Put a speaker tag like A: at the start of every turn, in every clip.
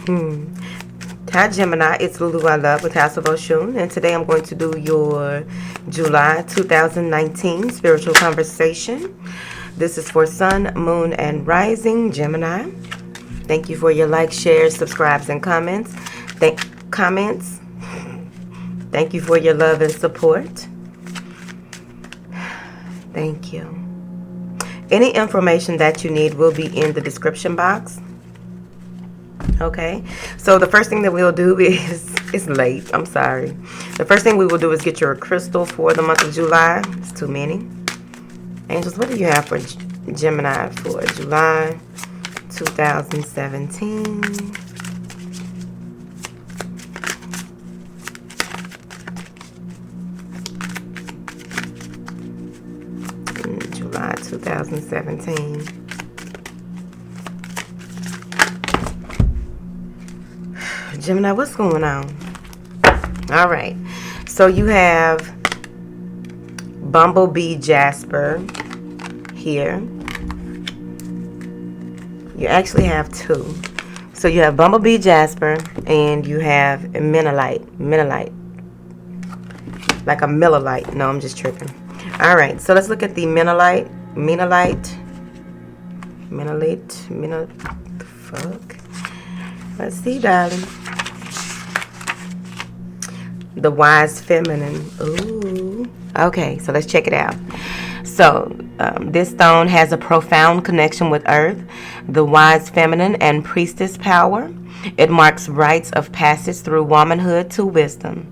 A: Hi Gemini, it's Lulu I Love with House of Oshun, and today I'm going to do your July 2019 spiritual conversation. This is for Sun, Moon, and Rising Gemini. Thank you for your likes, shares, subscribes, and comments. Comments. Thank you for your love and support. Thank you. Any information that you need will be in the description box. Okay, so the first thing that we'll do is, it's late, I'm sorry. The first thing we will do is get your crystal for the month of July. It's too many. Angels, what do you have for Gemini for July 2017? July 2017. Gemini, what's going on? All right. So you have Bumblebee Jasper here. You actually have two. So you have Bumblebee Jasper and you have Menelite. Like a Millilite. No, I'm just tripping. All right. So let's look at the Menelite. The fuck? Let's see, darling. The Wise Feminine. Ooh. Okay, so let's check it out. So, this stone has a profound connection with Earth, the Wise Feminine, and Priestess power. It marks rites of passage through womanhood to wisdom.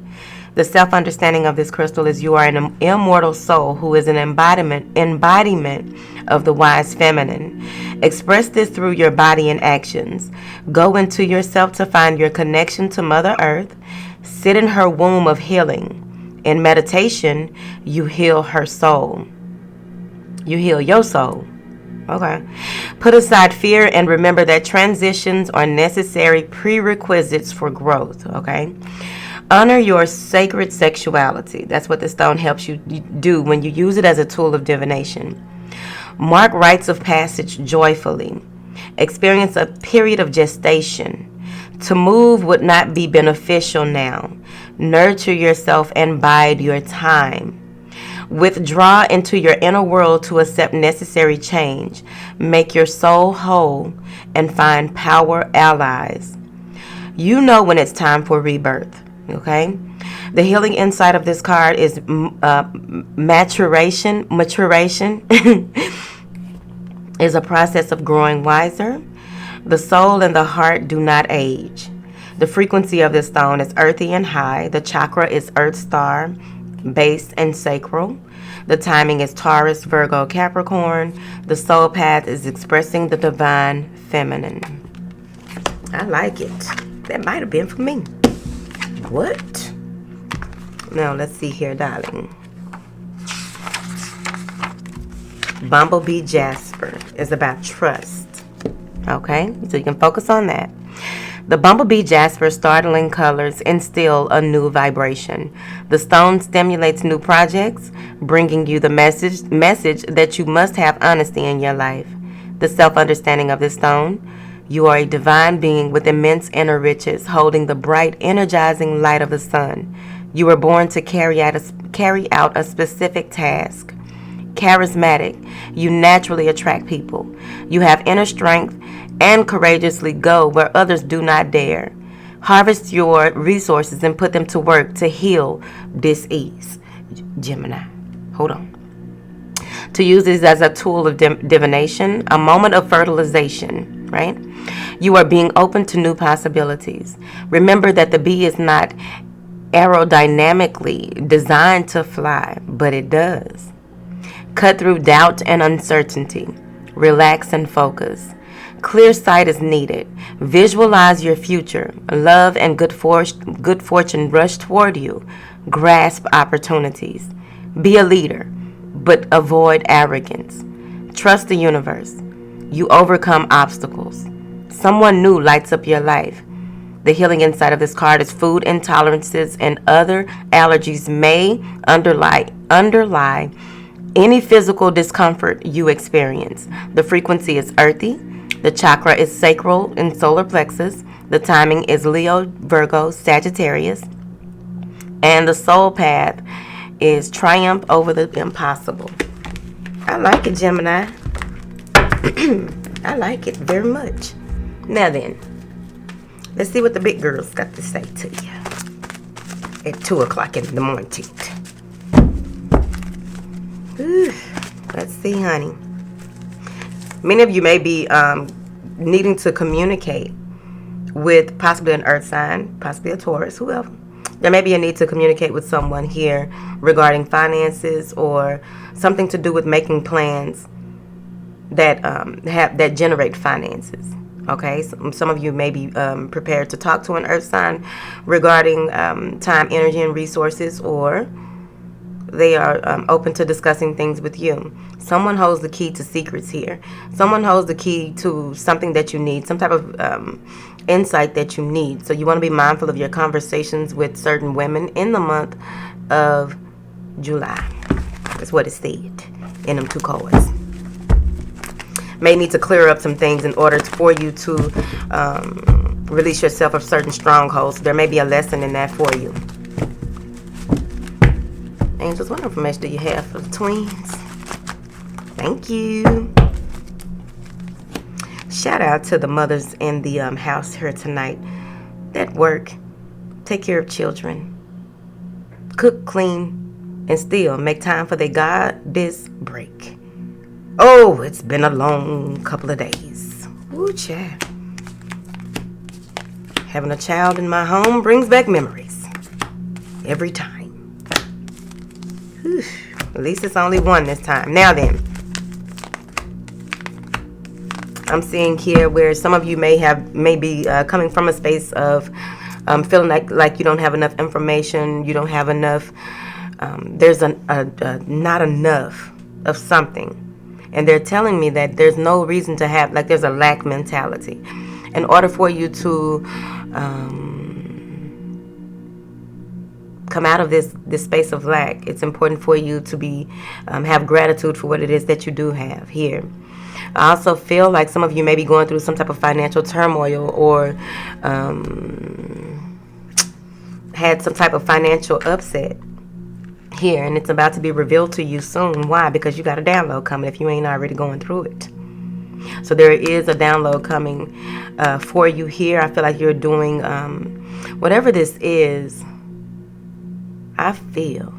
A: The self-understanding of this crystal is you are an immortal soul who is an embodiment of the Wise Feminine. Express this through your body and actions. Go into yourself to find your connection to Mother Earth. Sit in her womb of healing. In meditation, you heal her soul. You heal your soul. Okay. Put aside fear and remember that transitions are necessary prerequisites for growth. Okay. Honor your sacred sexuality. That's what the stone helps you do when you use it as a tool of divination. Mark rites of passage joyfully. Experience a period of gestation. To move would not be beneficial now. Nurture yourself and bide your time. Withdraw into your inner world to accept necessary change. Make your soul whole and find power allies. You know when it's time for rebirth. Okay? The healing inside of this card is maturation is a process of growing wiser. The soul and the heart do not age. The frequency of this stone is earthy and high. The chakra is earth star, base, and sacral. The timing is Taurus, Virgo, Capricorn. The soul path is expressing the divine feminine. I like it. That might have been for me. What? Now, let's see here, darling. Bumblebee Jasper is about trust. Okay, so you can focus on that. The Bumblebee Jasper's startling colors instill a new vibration. The stone stimulates new projects, bringing you the message that you must have honesty in your life. The self-understanding of this stone: you are a divine being with immense inner riches, holding the bright, energizing light of the sun. You were born to carry out a specific task. Charismatic, you naturally attract people. You have inner strength and courageously go where others do not dare. Harvest your resources and put them to work to heal dis-ease. Gemini, hold on. To use this as a tool of divination, a moment of fertilization, right? You are being open to new possibilities. Remember that the bee is not aerodynamically designed to fly, but it does. Cut through doubt and uncertainty. Relax and focus. Clear sight is needed. Visualize your future. Love and good fortune rush toward you. Grasp opportunities. Be a leader, but avoid arrogance. Trust the universe. You overcome obstacles. Someone new lights up your life. The healing inside of this card is food intolerances and other allergies may underlie any physical discomfort you experience. The frequency is earthy. The chakra is sacral and solar plexus. The timing is Leo, Virgo, Sagittarius. And the soul path is triumph over the impossible. I like it, Gemini. I like it very much. Now then, let's see what the big girls got to say to you at 2 o'clock in the morning. Let's see, honey. Many of you may be needing to communicate with possibly an earth sign, possibly a Taurus, whoever. There may be a need to communicate with someone here regarding finances or something to do with making plans that that generate finances. Okay, some of you may be prepared to talk to an earth sign regarding time, energy, and resources, or they are open to discussing things with you. Someone holds the key to secrets here. Someone holds the key to something that you need, some type of insight that you need. So you want to be mindful of your conversations with certain women in the month of July. That's what it said in them 2 cards. May need to clear up some things in order for you to release yourself of certain strongholds. There may be a lesson in that for you. Angels, what information do you have for the twins? Thank you. Shout out to the mothers in the house here tonight that work, take care of children, cook, clean, and still make time for their goddess break. Oh, it's been a long couple of days. Ooh, child. Having a child in my home brings back memories. Every time. Whew. At least it's only one this time. Now then. I'm seeing here where some of you may be coming from a space of feeling like you don't have enough information, you don't have enough, there's not enough of something. And they're telling me that there's no reason to have, like there's a lack mentality. In order for you to come out of this space of lack, it's important for you to be have gratitude for what it is that you do have here. I also feel like some of you may be going through some type of financial turmoil or had some type of financial upset here, and it's about to be revealed to you soon. Why? Because you got a download coming if you ain't already going through it. So there is a download coming for you here. I feel like you're doing whatever this is. I feel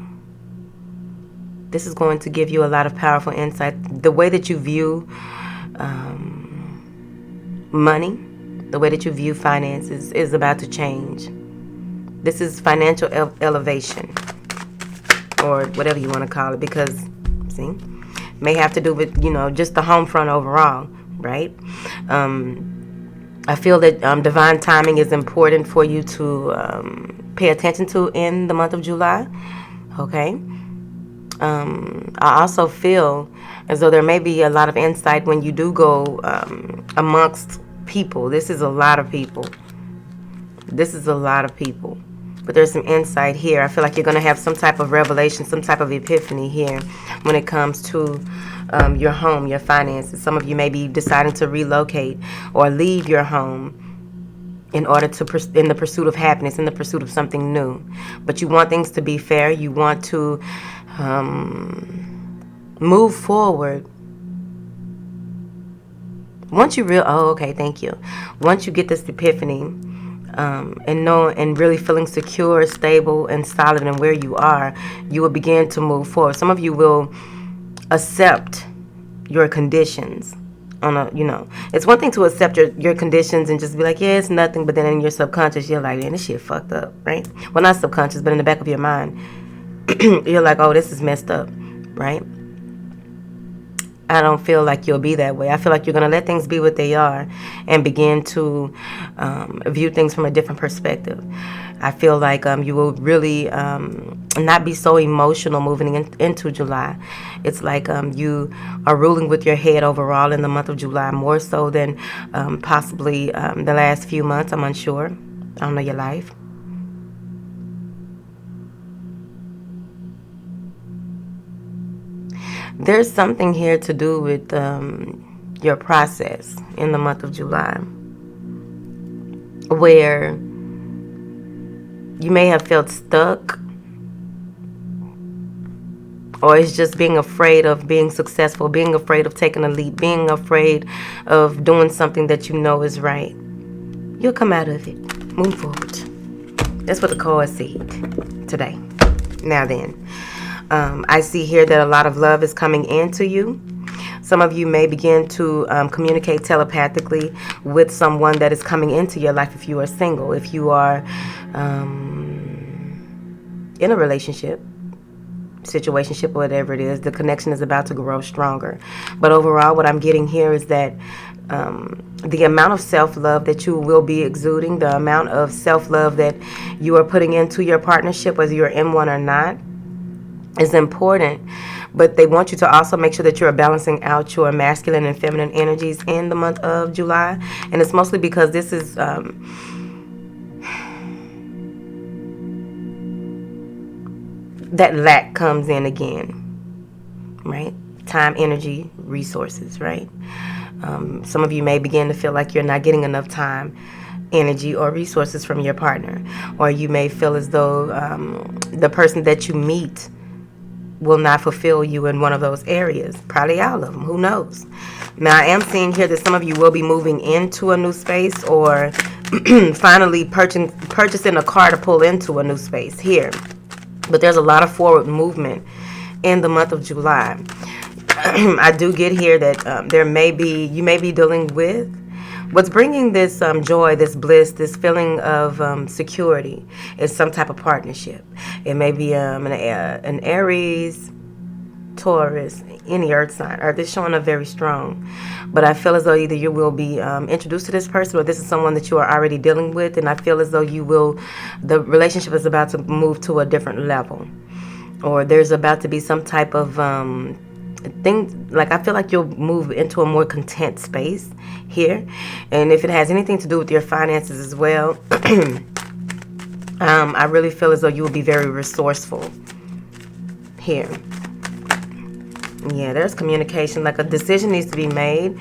A: this is going to give you a lot of powerful insight. The way that you view money, the way that you view finances is about to change. This is financial elevation, or whatever you want to call it, because, see, may have to do with, just the home front overall, right? I feel that divine timing is important for you to pay attention to in the month of July, okay? I also feel as though there may be a lot of insight when you do go amongst people. This is a lot of people. But there's some insight here. I feel like you're going to have some type of revelation, some type of epiphany here when it comes to your home, your finances. Some of you may be deciding to relocate or leave your home in order to, in the pursuit of happiness, in the pursuit of something new. But you want things to be fair. You want to move forward. Once you thank you. Once you get this epiphany, and really feeling secure, stable, and solid in where you are, you will begin to move forward. Some of you will accept your conditions it's one thing to accept your conditions and just be like, yeah, it's nothing, but then in your subconscious you're like, man, this shit fucked up, right? Well, not subconscious, but in the back of your mind you're like, oh, this is messed up, right? I don't feel like you'll be that way. I feel like you're going to let things be what they are and begin to view things from a different perspective. I feel like you will really not be so emotional moving into July. It's like you are ruling with your head overall in the month of July, more so than possibly the last few months. I'm unsure. I don't know your life. There's something here to do with your process in the month of July, where you may have felt stuck, or it's just being afraid of being successful, being afraid of taking a leap, being afraid of doing something that you know is right. You'll come out of it. Move forward. That's what the card said today. Now then, I see here that a lot of love is coming into you. Some of you may begin to communicate telepathically with someone that is coming into your life if you are single. If you are in a relationship, situationship, whatever it is, the connection is about to grow stronger. But overall, what I'm getting here is that the amount of self-love that you will be exuding, the amount of self-love that you are putting into your partnership, whether you're in one or not, is important. But they want you to also make sure that you're balancing out your masculine and feminine energies in the month of July. And it's mostly because this is that lack comes in again, right? Time, energy, resources, right? Some of you may begin to feel like you're not getting enough time, energy, or resources from your partner. Or you may feel as though the person that you meet will not fulfill you in one of those areas. Probably all of them. Who knows? Now, I am seeing here that some of you will be moving into a new space, or finally purchasing a car to pull into a new space here. But there's a lot of forward movement in the month of July. I do get here that you may be dealing with what's bringing this joy, this bliss, this feeling of security is some type of partnership. It may be an Aries, Taurus, any earth sign. Earth is showing up very strong. But I feel as though either you will be introduced to this person, or this is someone that you are already dealing with, and I feel as though the relationship is about to move to a different level. Or there's about to be some type of thing, like I feel like you'll move into a more content space here. And if it has anything to do with your finances as well, I really feel as though you will be very resourceful here. Yeah, there's communication, like a decision needs to be made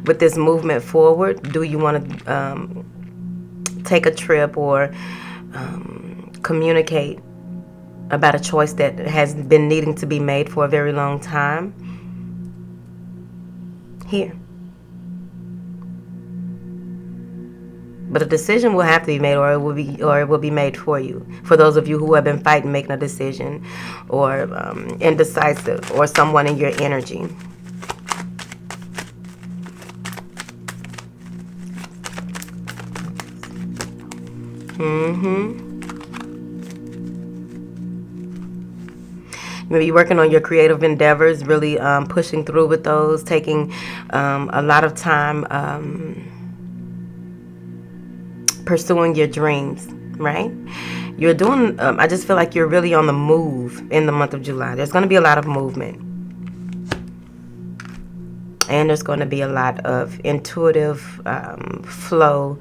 A: with this movement forward. Do you want to take a trip, or communicate about a choice that has been needing to be made for a very long time? Here. But a decision will have to be made, or it will be made for you. For those of you who have been fighting making a decision, or indecisive, or someone in your energy. Maybe working on your creative endeavors, really pushing through with those, taking a lot of time pursuing your dreams, right? You're doing, I just feel like you're really on the move in the month of July. There's going to be a lot of movement. And there's going to be a lot of intuitive flow.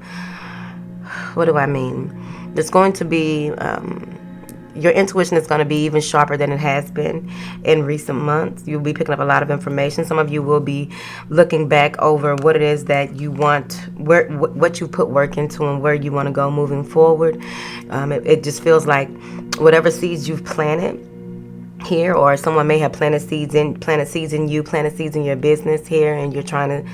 A: What do I mean? There's going to be, your intuition is going to be even sharper than it has been in recent months. You'll be picking up a lot of information. Some of you will be looking back over what it is that you want, what you put work into, and where you want to go moving forward. It just feels like whatever seeds you've planted here, or someone may have planted seeds in you, planted seeds in your business here, and you're trying to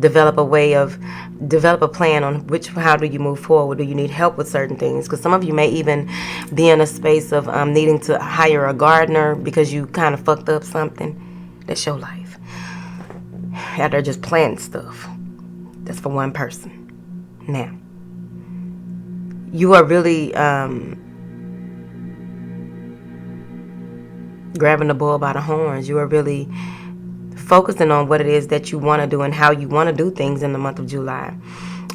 A: develop a plan on how do you move forward. Do you need help with certain things? Because some of you may even be in a space of needing to hire a gardener because you kind of fucked up something. That's your life. Out there just planting stuff. That's for one person. Now, you are really grabbing the bull by the horns. You are really focusing on what it is that you want to do and how you want to do things in the month of July.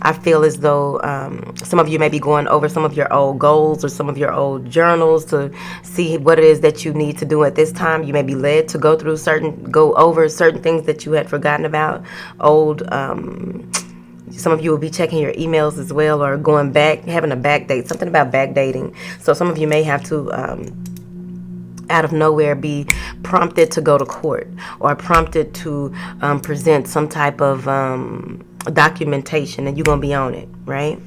A: I feel as though some of you may be going over some of your old goals or some of your old journals to see what it is that you need to do at this time. You may be led to go over certain things that you had forgotten about. Some of you will be checking your emails as well, or going back, having a back date, something about back dating. So some of you may have to out of nowhere be prompted to go to court or prompted to present some type of documentation, and you're going to be on it, right?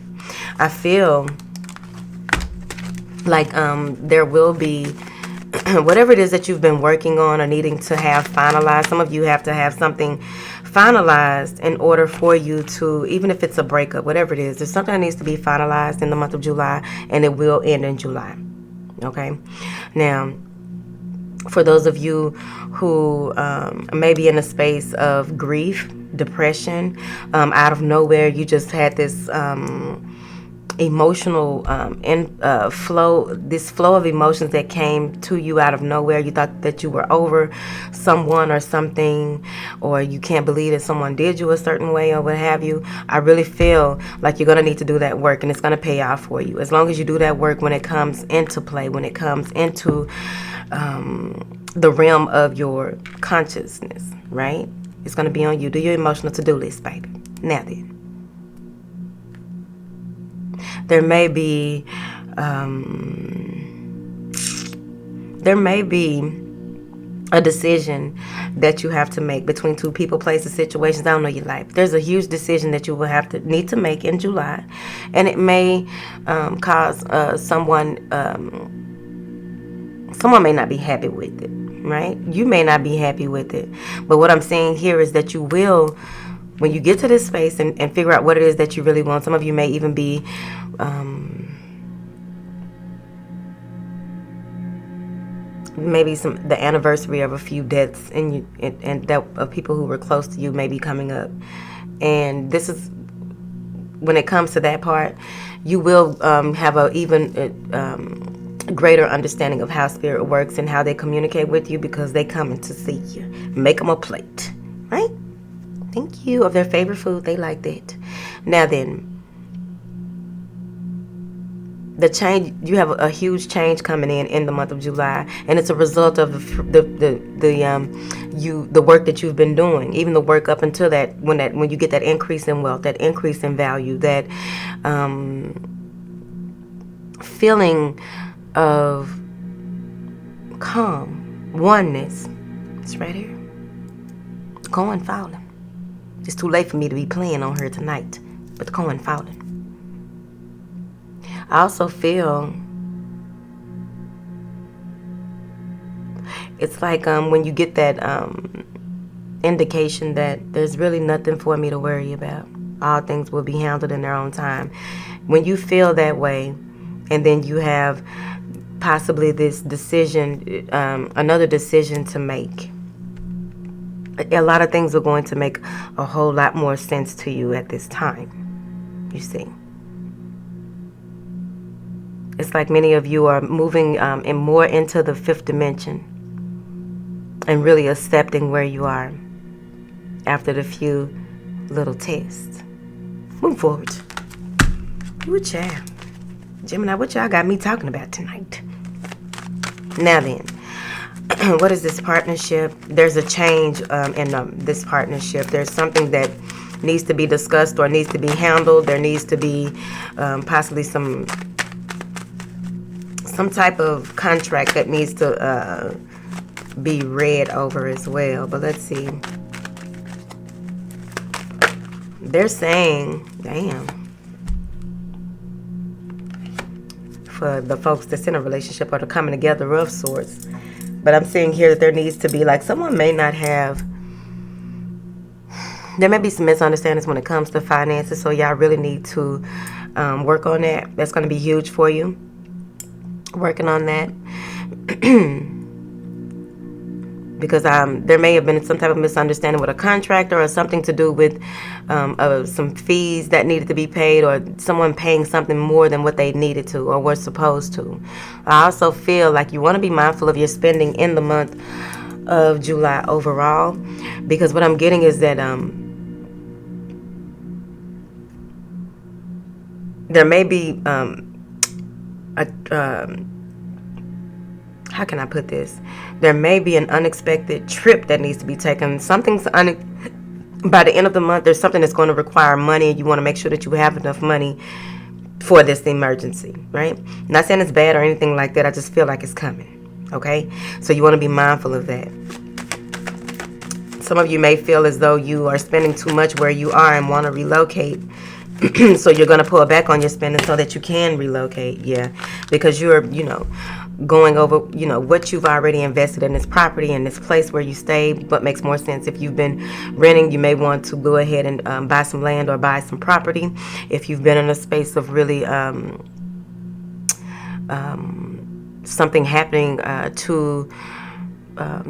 A: I feel like there will be whatever it is that you've been working on or needing to have finalized. Some of you have to have something finalized in order for you to, even if it's a breakup, whatever it is, there's something that needs to be finalized in the month of July, and it will end in July. Okay? Now, for those of you who may be in a space of grief, depression, out of nowhere, you just had this emotional flow of emotions that came to you out of nowhere. You thought that you were over someone or something, or you can't believe that someone did you a certain way or what have you. I really feel like you're going to need to do that work, and it's going to pay off for you. As long as you do that work, when it comes into play, when it comes into the realm of your consciousness, right? It's going to be on you. Do your emotional to-do list, baby. Now then. There may be a decision that you have to make between two people, places, situations. I don't know your life. There's a huge decision that you will need to make in July, and it may cause someone may not be happy with it, right? You may not be happy with it, but what I'm saying here is that you will, when you get to this space and figure out what it is that you really want. Some of you may even be maybe the anniversary of a few deaths and that of people who were close to you may be coming up, and this is when it comes to that part, you will have a even greater understanding of how spirit works and how they communicate with you, because they coming to see you. Make them a plate, right? Thank you. Of their favorite food, they like that. Now then, the change, you have a huge change coming in the month of July, and it's a result of the work that you've been doing, even the work up until that when you get that increase in wealth, that increase in value, that feeling of calm, oneness. It's right here. Going falling. It's too late for me to be playing on her tonight, but the coin falling. I also feel it's like when you get that indication that there's really nothing for me to worry about. All things will be handled in their own time. When you feel that way, and then you have possibly this decision, another decision to make, a lot of things are going to make a whole lot more sense to you at this time, you see. It's like many of you are moving in more into the fifth dimension and really accepting where you are after the few little tests. Move forward. What y'all? Gemini, what y'all got me talking about tonight? Now then, what is this partnership? There's a change in this partnership. There's something that needs to be discussed or needs to be handled. There needs to be possibly some type of contract that needs to be read over as well. But let's see. They're saying, damn, for the folks that's in a relationship or the coming together of sorts. But I'm seeing here that there needs to be, like, someone may not have, there may be some misunderstandings when it comes to finances, so y'all really need to work on that. That's going to be huge for you. Working on that. Because there may have been some type of misunderstanding with a contractor or something to do with some fees that needed to be paid, or someone paying something more than what they needed to or were supposed to. I also feel like you want to be mindful of your spending in the month of July overall, because what I'm getting is that there may be how can I put this? There may be an unexpected trip that needs to be taken. By the end of the month, there's something that's going to require money, and you want to make sure that you have enough money for this emergency, right? Not saying it's bad or anything like that. I just feel like it's coming. Okay, so you want to be mindful of that. Some of you may feel as though you are spending too much where you are and want to relocate. So you're going to pull back on your spending so that you can relocate. Yeah, because you're, going over, what you've already invested in this property and this place where you stay. What makes more sense? If you've been renting, you may want to go ahead and buy some land or buy some property. If you've been in a space of really something happening to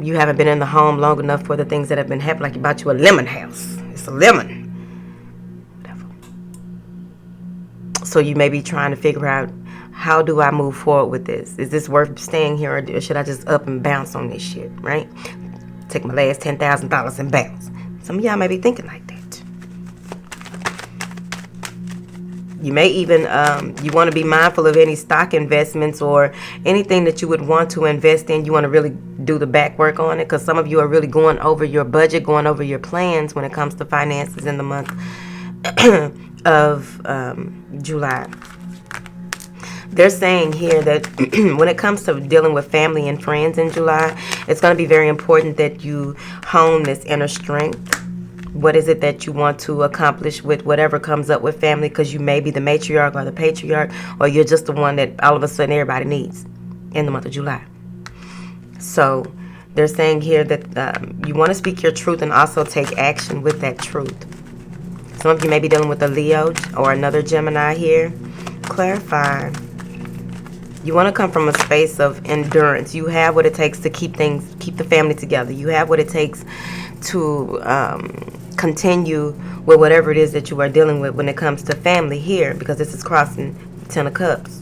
A: you haven't been in the home long enough for the things that have been happening, like you bought you a lemon house. It's a lemon. Whatever. So you may be trying to figure out, how do I move forward with this? Is this worth staying here, or should I just up and bounce on this shit, right? Take my last $10,000 and bounce. Some of y'all may be thinking like that. You may even, you want to be mindful of any stock investments or anything that you would want to invest in. You want to really do the back work on it, because some of you are really going over your budget, going over your plans when it comes to finances in the month of July. They're saying here that when it comes to dealing with family and friends in July, it's going to be very important that you hone this inner strength. What is it that you want to accomplish with whatever comes up with family? Because you may be the matriarch or the patriarch, or you're just the one that all of a sudden everybody needs in the month of July. So they're saying here that you want to speak your truth and also take action with that truth. Some of you may be dealing with a Leo or another Gemini here. Clarify. You want to come from a space of endurance. You have what it takes to keep the family together. You have what it takes to continue with whatever it is that you are dealing with when it comes to family here, because this is crossing Ten of Cups.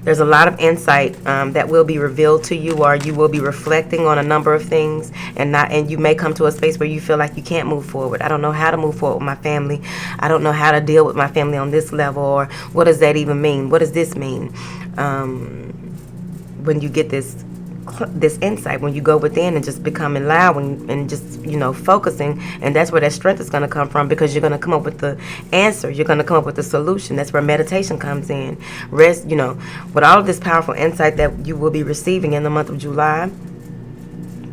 A: There's a lot of insight that will be revealed to you, or you will be reflecting on a number of things, and you may come to a space where you feel like you can't move forward. I don't know how to move forward with my family. I don't know how to deal with my family on this level, or what does that even mean? What does this mean? When you get this insight, when you go within and just becoming loud and just focusing, and that's where that strength is going to come from, because you're going to come up with the answer, you're going to come up with the solution. That's where meditation comes in. Rest, with all of this powerful insight that you will be receiving in the month of July,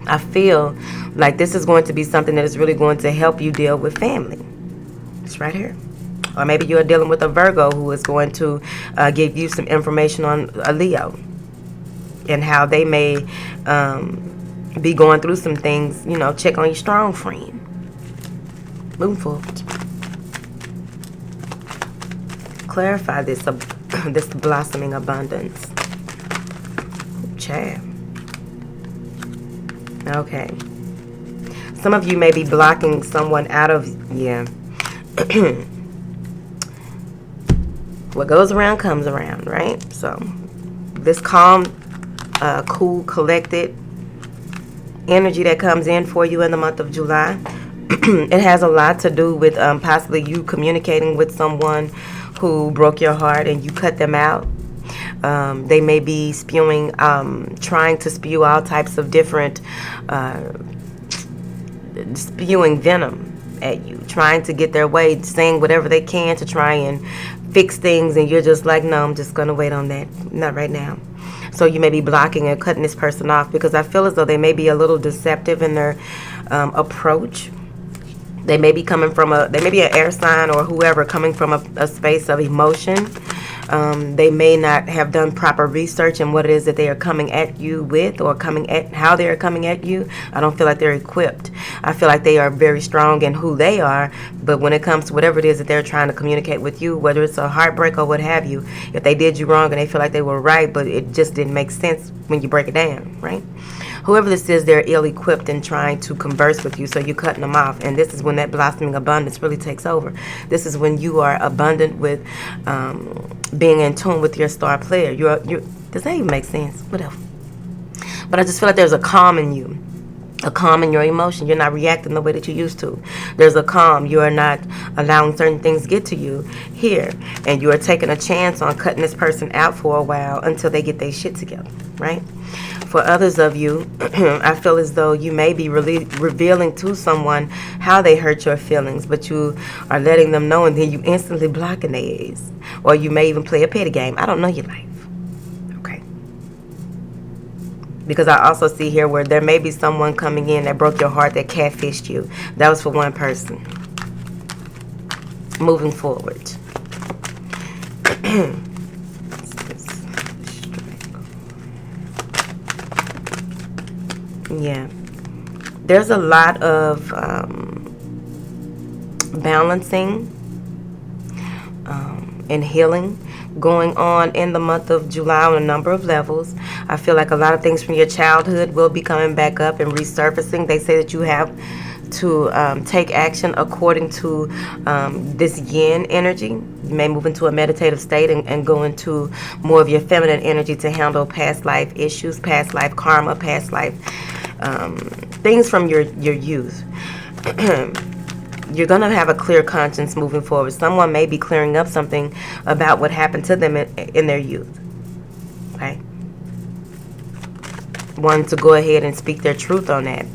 A: I feel like this is going to be something that is really going to help you deal with family. It's right here. Or maybe you're dealing with a Virgo who is going to give you some information on a Leo and how they may be going through some things. Check on your strong friend. Moving forward. Clarify this blossoming abundance. Child. Okay. Some of you may be blocking someone out of, what goes around comes around, right? So this calm, cool, collected energy that comes in for you in the month of July, it has a lot to do with possibly you communicating with someone who broke your heart and you cut them out. They may be trying to spew all types of different, spewing venom at you, trying to get their way, saying whatever they can to try and fix things, and you're just like, no, I'm just going to wait on that. Not right now. So you may be blocking and cutting this person off, because I feel as though they may be a little deceptive in their approach. They may be they may be an air sign or whoever, coming from a space of emotion. They may not have done proper research in what it is that they are coming at you with, or how they are coming at you. I don't feel like they're equipped. I feel like they are very strong in who they are, but when it comes to whatever it is that they're trying to communicate with you, whether it's a heartbreak or what have you, if they did you wrong and they feel like they were right, but it just didn't make sense when you break it down, right? Whoever this is, they're ill-equipped in trying to converse with you, so you're cutting them off. And this is when that blossoming abundance really takes over. This is when you are abundant with being in tune with your star player. Does that even make sense? Whatever. But I just feel like there's a calm in you. A calm in your emotion. You're not reacting the way that you used to. There's a calm. You are not allowing certain things get to you here. And you are taking a chance on cutting this person out for a while until they get their shit together, right? For others of you, I feel as though you may be really revealing to someone how they hurt your feelings, but you are letting them know, and then you instantly blocking their ass. Or you may even play a petty game. I don't know your life. Okay. Because I also see here where there may be someone coming in that broke your heart, that catfished you. That was for one person. Moving forward. Yeah. There's a lot of balancing and healing going on in the month of July on a number of levels. I feel like a lot of things from your childhood will be coming back up and resurfacing. They say that you have to take action according to this yin energy. You may move into a meditative state and go into more of your feminine energy to handle past life issues, past life karma, past life things from your youth. You're going to have a clear conscience moving forward. Someone may be clearing up something about what happened to them in their youth. Okay? One to go ahead and speak their truth on that.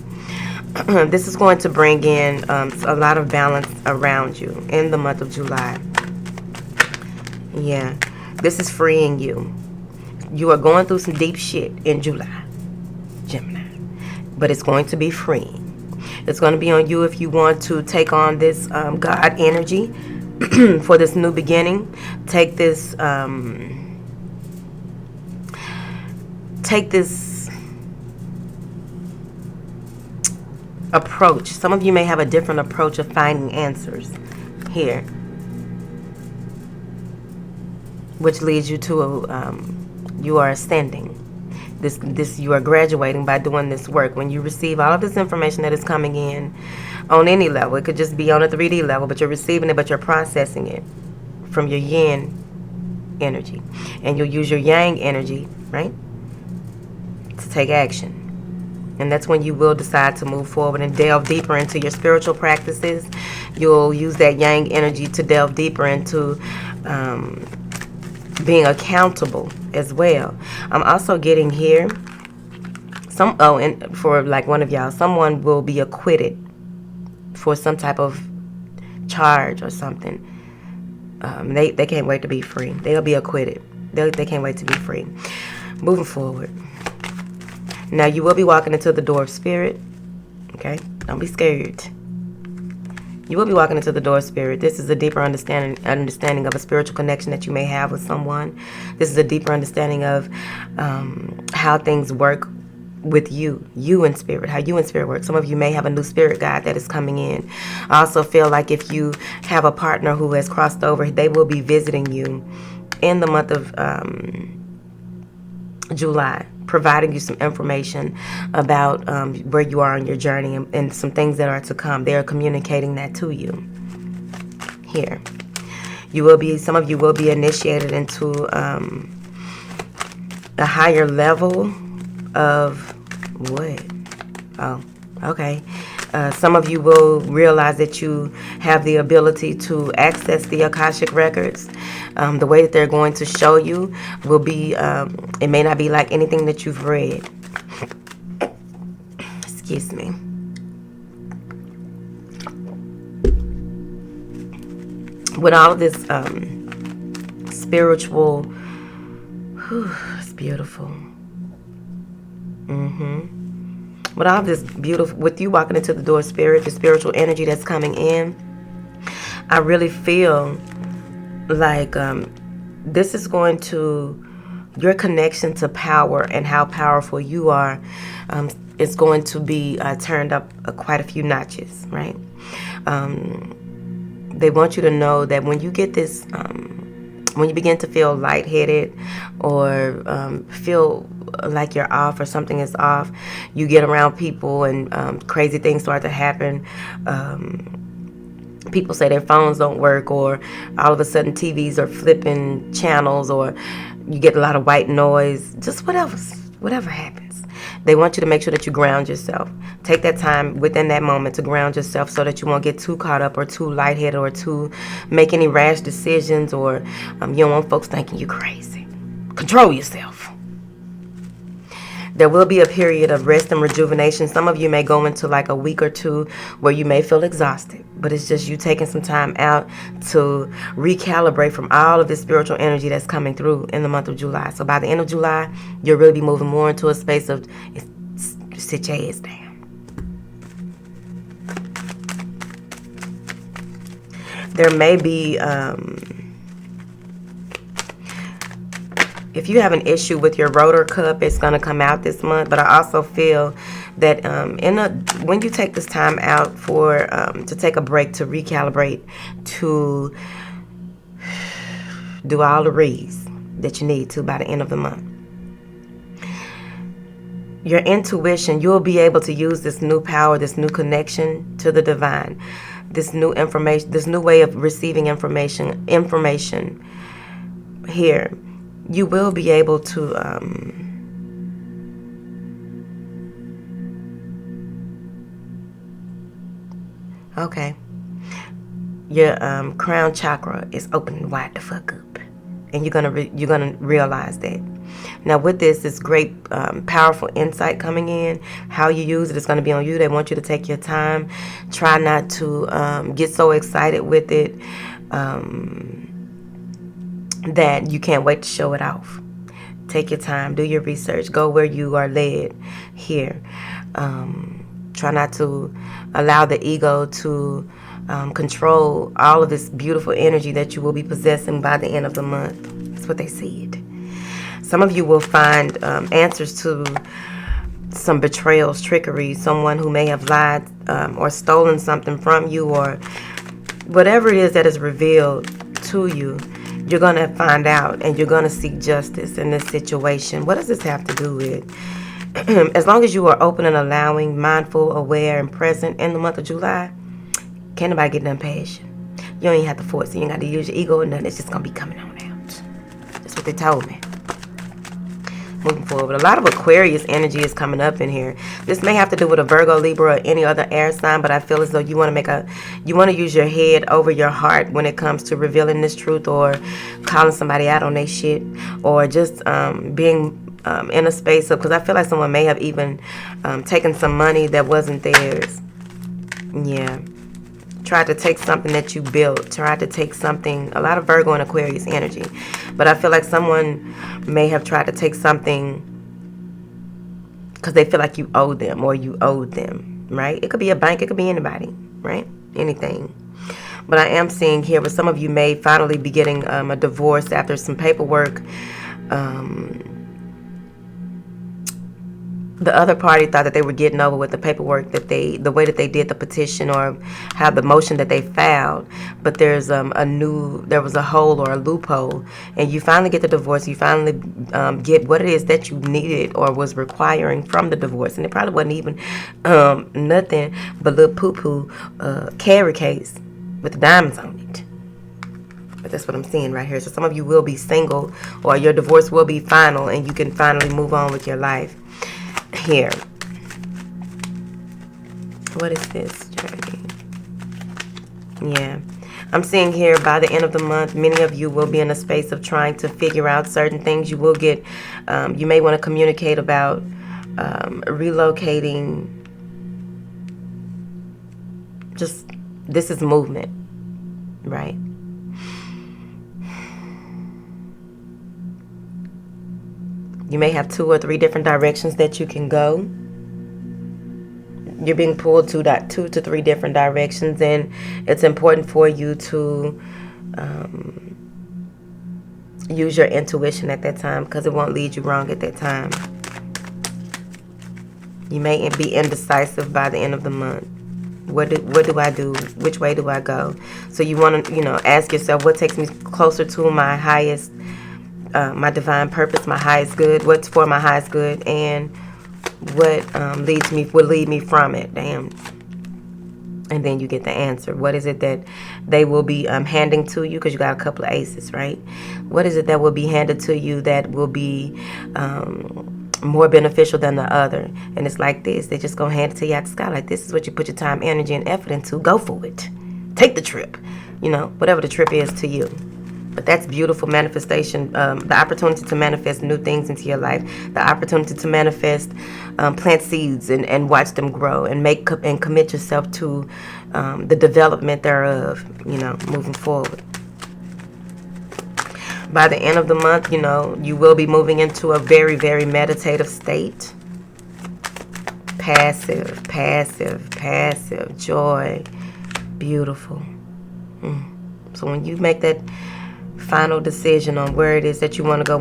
A: This is going to bring in a lot of balance around you in the month of July. Yeah. This is freeing you. You are going through some deep shit in July, Gemini. But it's going to be freeing. It's going to be on you if you want to take on this God energy for this new beginning. Take this approach. Some of you may have a different approach of finding answers here, which leads you to you are ascending. This you are graduating by doing this work. When you receive all of this information that is coming in on any level, it could just be on a 3D level, but you're receiving it, but you're processing it from your yin energy, and you'll use your yang energy, right, to take action. And that's when you will decide to move forward and delve deeper into your spiritual practices. You'll use that yang energy to delve deeper into being accountable as well. I'm also getting here and for like one of y'all, someone will be acquitted for some type of charge or something. They can't wait to be free. They'll be acquitted. They can't wait to be free. Moving forward. Now you will be walking into the door of spirit. Okay? Don't be scared. You will be walking into the door of spirit. This is a deeper understanding of a spiritual connection that you may have with someone. This is a deeper understanding of how things work with you in spirit, how you in spirit work. Some of you may have a new spirit guide that is coming in. I also feel like if you have a partner who has crossed over, they will be visiting you in the month of July, providing you some information about where you are on your journey and some things that are to come. They are communicating that to you. Here, some of you will be initiated into a higher level of what? Oh, okay. Some of you will realize that you have the ability to access the Akashic records. The way that they're going to show you will be, it may not be like anything that you've read. Excuse me. With all of this spiritual, it's beautiful. With all of this beautiful, with you walking into the door of spirit, the spiritual energy that's coming in, I really feel like this is going to, your connection to power and how powerful you are is going to be turned up quite a few notches, right? They want you to know that when you get this, when you begin to feel lightheaded or feel like you're off or something is off, you get around people and crazy things start to happen. People say their phones don't work, or all of a sudden TVs are flipping channels, or you get a lot of white noise, just whatever happens. They want you to make sure that you ground yourself. Take that time within that moment to ground yourself so that you won't get too caught up or too lightheaded or to make any rash decisions, or you don't want folks thinking you crazy. Control yourself. There will be a period of rest and rejuvenation. Some of you may go into like a week or two where you may feel exhausted, but it's just you taking some time out to recalibrate from all of this spiritual energy that's coming through in the month of July. So by the end of July, you'll really be moving more into a space of sit your ass down. There may be, if you have an issue with your rotor cup, it's going to come out this month. But I also feel that when you take this time out to take a break, to recalibrate, to do all the reads that you need to by the end of the month, your intuition, you'll be able to use this new power, this new connection to the divine, this new information, this new way of receiving information here. You will be able to okay, your crown chakra is opening wide the fuck up, and you're gonna realize that. Now with this great powerful insight coming in. How you use it is going to be on you. They want you to take your time. Try not to get so excited with it that you can't wait to show it off. Take your time, do your research, go where you are led here. Try not to allow the ego to control all of this beautiful energy that you will be possessing by the end of the month. That's what they said. Some of you will find answers to some betrayals, trickery, someone who may have lied or stolen something from you, or whatever it is that is revealed to you. You're going to find out, and you're going to seek justice in this situation. What does this have to do with? As long as you are open and allowing, mindful, aware, and present in the month of July, can't nobody get nothing past you. You don't even have to force it. You ain't got to use your ego or nothing. It's just going to be coming on out. That's what they told me. Moving forward, a lot of Aquarius energy is coming up in here. This may have to do with a Virgo, Libra, or any other air sign, but I feel as though you want to use your head over your heart when it comes to revealing this truth, or calling somebody out on their shit, or just being in a space of, because I feel like someone may have even taken some money that wasn't theirs. Yeah. Tried to take something that you built, tried to take something, a lot of Virgo and Aquarius energy. But I feel like someone may have tried to take something because they feel like you owe them, or you owed them, right? It could be a bank, it could be anybody, right? Anything. But I am seeing here where some of you may finally be getting a divorce after some paperwork. The other party thought that they were getting over with the paperwork, that the way that they did the petition, or how the motion that they filed, but there's there was a hole or a loophole, and you finally get the divorce. You finally get what it is that you needed or was requiring from the divorce, and it probably wasn't even nothing but a little poo-poo carry case with the diamonds on it. But that's what I'm seeing right here. So some of you will be single, or your divorce will be final, and you can finally move on with your life. Here, what is this journey? Yeah, I'm seeing here by the end of the month, many of you will be in a space of trying to figure out certain things. You will get, you may want to communicate about relocating. Just, this is movement, right? You may have 2 or 3 different directions that you can go. You're being pulled to 2 to 3 different directions, and it's important for you to use your intuition at that time, because it won't lead you wrong at that time. You may be indecisive by the end of the month. What do I do? Which way do I go? So you want to, ask yourself, what takes me closer to my highest, my divine purpose, my highest good? What's for my highest good, and what will lead me from it? Damn. And then you get the answer. What is it that they will be handing to you? Because you got a couple of aces, right? What is it that will be handed to you that will be more beneficial than the other? And it's like this. They're just going to hand it to you out the sky. Like, this is what you put your time, energy, and effort into. Go for it. Take the trip. Whatever the trip is to you. But that's beautiful manifestation. The opportunity to manifest new things into your life. The opportunity to manifest, plant seeds and watch them grow and and commit yourself to the development thereof, moving forward. By the end of the month, you will be moving into a very, very meditative state. Passive, passive, passive, joy, beautiful. So when you make that final decision on where it is that you want to go,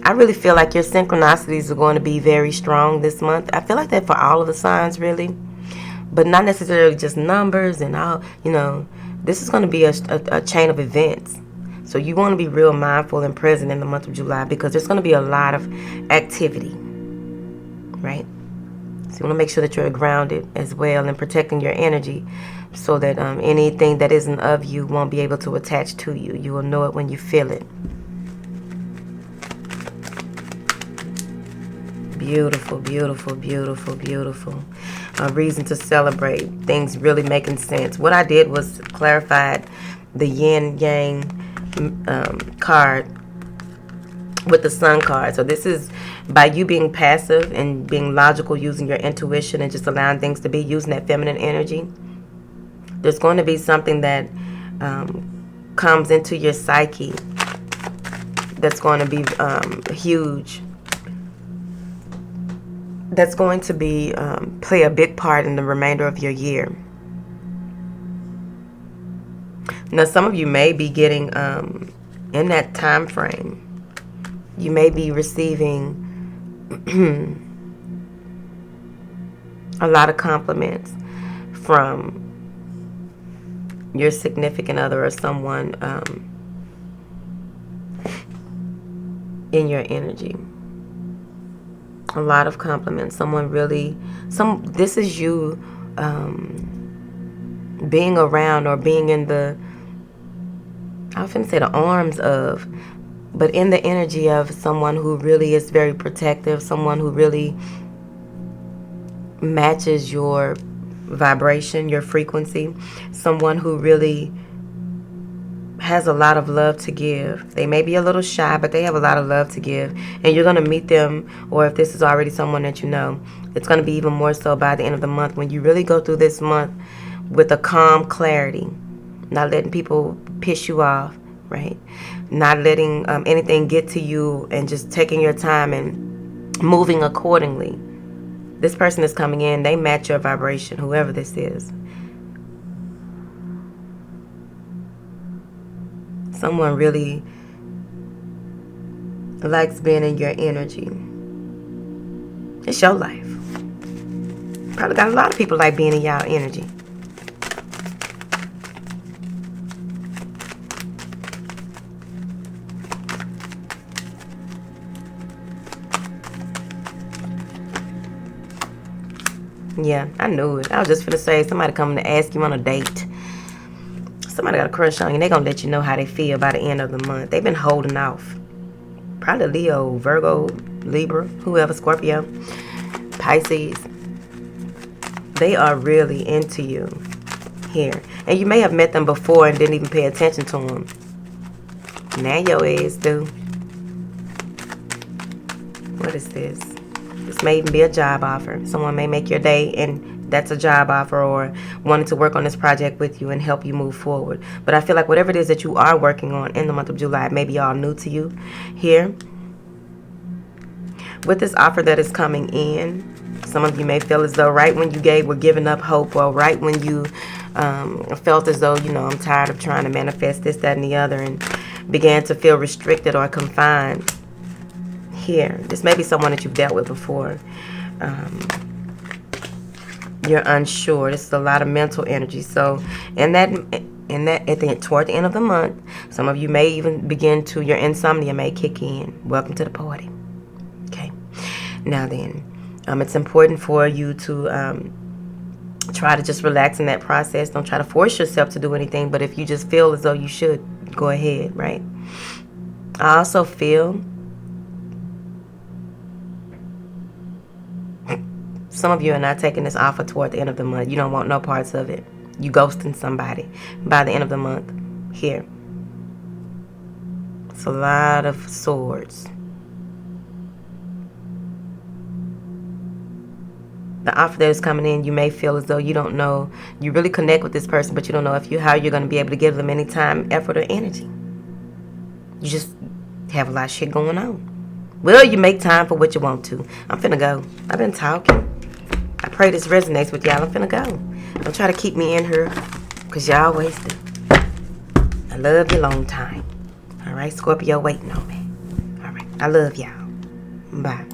A: I really feel like your synchronicities are going to be very strong this month. I feel like that for all of the signs, really, but not necessarily just numbers and all. This is going to be a chain of events. So you want to be real mindful and present in the month of July, because there's going to be a lot of activity, right? So you want to make sure that you're grounded as well and protecting your energy, so that anything that isn't of you won't be able to attach to you. You will know it when you feel it. Beautiful, beautiful, beautiful, beautiful. A reason to celebrate. Things really making sense. What I did was clarified the yin yang card with the sun card. So this is by you being passive and being logical, using your intuition and just allowing things to be, using that feminine energy. There's going to be something that comes into your psyche that's going to be huge. That's going to be play a big part in the remainder of your year. Now, some of you may be getting in that time frame. You may be receiving a lot of compliments from your significant other or someone in your energy. A lot of compliments. This is you being around or being in I often say the arms of, but in the energy of someone who really is very protective, someone who really matches your vibration, your frequency, someone who really has a lot of love to give. They may be a little shy, but they have a lot of love to give. And you're going to meet them, or if this is already someone that you know, it's going to be even more so by the end of the month, when you really go through this month with a calm clarity, not letting people piss you off, right? Not letting anything get to you, and just taking your time and moving accordingly. This person is coming in, they match your vibration, whoever this is. Someone really likes being in your energy. It's your life. Probably got a lot of people like being in y'all energy. Yeah, I knew it. I was just finna say, somebody coming to ask you on a date. Somebody got a crush on you. They're going to let you know how they feel by the end of the month. They've been holding off. Probably Leo, Virgo, Libra, whoever, Scorpio, Pisces. They are really into you here. And you may have met them before and didn't even pay attention to them. Now your ass do. What is this? This may even be a job offer. Someone may make your day and that's a job offer, or wanting to work on this project with you and help you move forward. But I feel like whatever it is that you are working on in the month of July, it may be all new to you here. With this offer that is coming in, some of you may feel as though right when you were giving up hope, or right when you felt as though, I'm tired of trying to manifest this, that, and the other, and began to feel restricted or confined. Here, this may be someone that you've dealt with before. You're unsure. This is a lot of mental energy. So, toward the end of the month, some of you may even your insomnia may kick in. Welcome to the party. Okay. Now then, it's important for you to try to just relax in that process. Don't try to force yourself to do anything, but if you just feel as though you should, go ahead, right? I also feel some of you are not taking this offer toward the end of the month. You don't want no parts of it. You ghosting somebody by the end of the month. Here. It's a lot of swords. The offer that is coming in, you may feel as though you don't know, you really connect with this person, but you don't know how you're going to be able to give them any time, effort, or energy. You just have a lot of shit going on. Well, you make time for what you want to. I'm finna go. I've been talking. I pray this resonates with y'all. I'm finna go. Don't try to keep me in here, because y'all always do. I love you long time. All right, Scorpio waiting on me. All right, I love y'all. Bye.